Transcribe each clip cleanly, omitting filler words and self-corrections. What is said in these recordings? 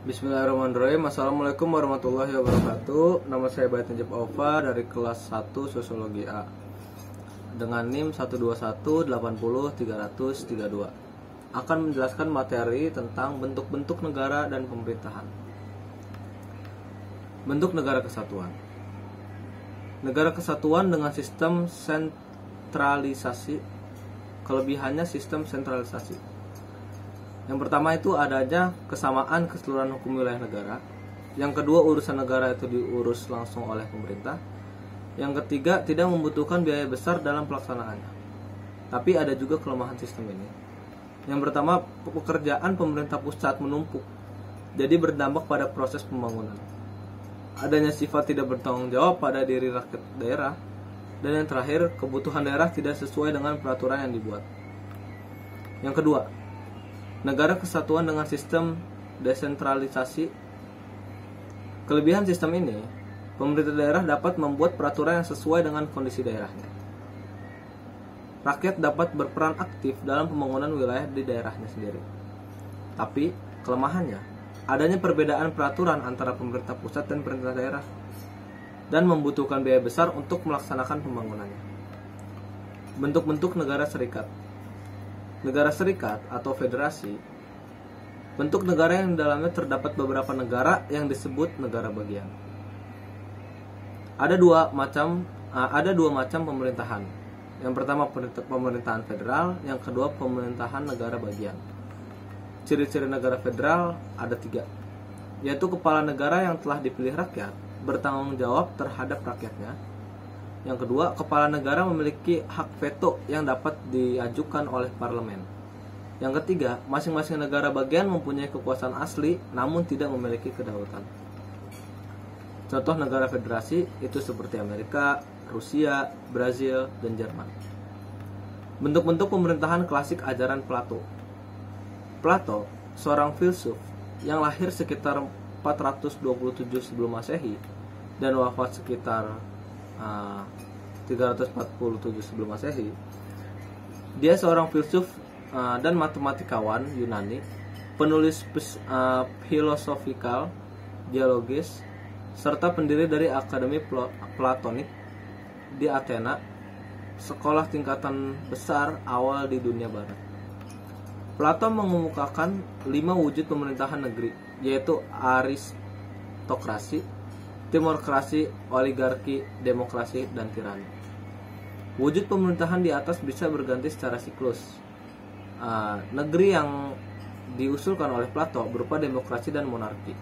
Bismillahirrahmanirrahim. Assalamualaikum warahmatullahi wabarakatuh. Nama saya Baitin Jeb Ova dari kelas 1 Sosiologi A dengan NIM 121800332. Akan menjelaskan materi tentang bentuk-bentuk negara dan pemerintahan. Bentuk negara kesatuan. Negara kesatuan dengan sistem sentralisasi. Kelebihannya sistem sentralisasi. Yang pertama itu adanya kesamaan keseluruhan hukum wilayah negara. Yang kedua, urusan negara itu diurus langsung oleh pemerintah. Yang ketiga, tidak membutuhkan biaya besar dalam pelaksanaannya. Tapi ada juga kelemahan sistem ini. Yang pertama, pekerjaan pemerintah pusat menumpuk, jadi berdampak pada proses pembangunan. Adanya sifat tidak bertanggung jawab pada diri rakyat daerah. Dan yang terakhir, kebutuhan daerah tidak sesuai dengan peraturan yang dibuat. Yang kedua, negara kesatuan dengan sistem desentralisasi. Kelebihan sistem ini, pemerintah daerah dapat membuat peraturan yang sesuai dengan kondisi daerahnya. Rakyat dapat berperan aktif dalam pembangunan wilayah di daerahnya sendiri. Tapi, kelemahannya, adanya perbedaan peraturan antara pemerintah pusat dan pemerintah daerah, dan membutuhkan biaya besar untuk melaksanakan pembangunannya. Bentuk-bentuk negara serikat. Negara serikat atau federasi, bentuk negara yang di dalamnya terdapat beberapa negara yang disebut negara bagian. Ada dua macam pemerintahan. Yang pertama pemerintahan federal, yang kedua pemerintahan negara bagian. Ciri-ciri negara federal ada 3, yaitu kepala negara yang telah dipilih rakyat bertanggung jawab terhadap rakyatnya. Yang kedua, kepala negara memiliki hak veto yang dapat diajukan oleh parlemen. Yang ketiga, masing-masing negara bagian mempunyai kekuasaan asli namun tidak memiliki kedaulatan. Contoh negara federasi itu seperti Amerika, Rusia, Brazil, dan Jerman. Bentuk-bentuk pemerintahan klasik ajaran Plato. Plato, seorang filsuf yang lahir sekitar 427 sebelum Masehi dan wafat sekitar 347 sebelum Masehi. Dia seorang filsuf dan matematikawan Yunani, penulis filosofikal, dialogis, serta pendiri dari Akademi Platonik di Athena, sekolah tingkatan besar awal di dunia barat. Plato mengemukakan 5 wujud pemerintahan negeri, yaitu aristokrasi, timokrasi, oligarki, demokrasi, dan tirani. Wujud pemerintahan di atas bisa berganti secara siklus. Negeri yang diusulkan oleh Plato berupa demokrasi dan monarki.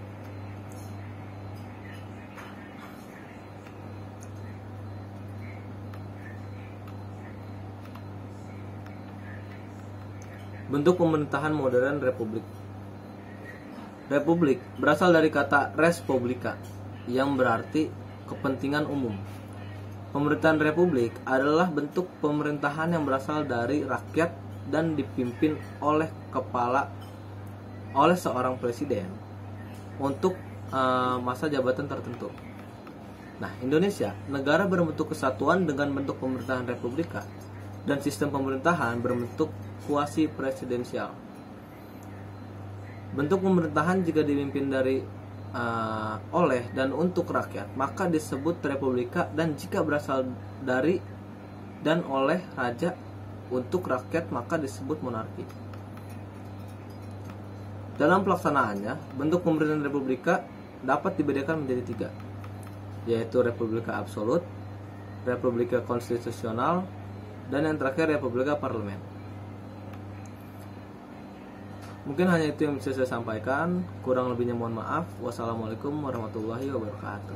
Bentuk pemerintahan modern republik. Republik berasal dari kata res publica, yang berarti kepentingan umum. Pemerintahan republik adalah bentuk pemerintahan yang berasal dari rakyat dan dipimpin oleh seorang presiden untuk masa jabatan tertentu. Nah, Indonesia, negara berbentuk kesatuan dengan bentuk pemerintahan republika dan sistem pemerintahan berbentuk kuasi presidensial. Bentuk pemerintahan jika dipimpin dari oleh dan untuk rakyat maka disebut republika, dan jika berasal dari dan oleh raja untuk rakyat maka disebut monarki. Dalam pelaksanaannya, bentuk pemerintahan republika dapat dibedakan menjadi 3, yaitu republika absolut, republika konstitusional, dan yang terakhir republika parlemen. Mungkin hanya itu yang bisa saya sampaikan. Kurang lebihnya mohon maaf. Wassalamualaikum warahmatullahi wabarakatuh.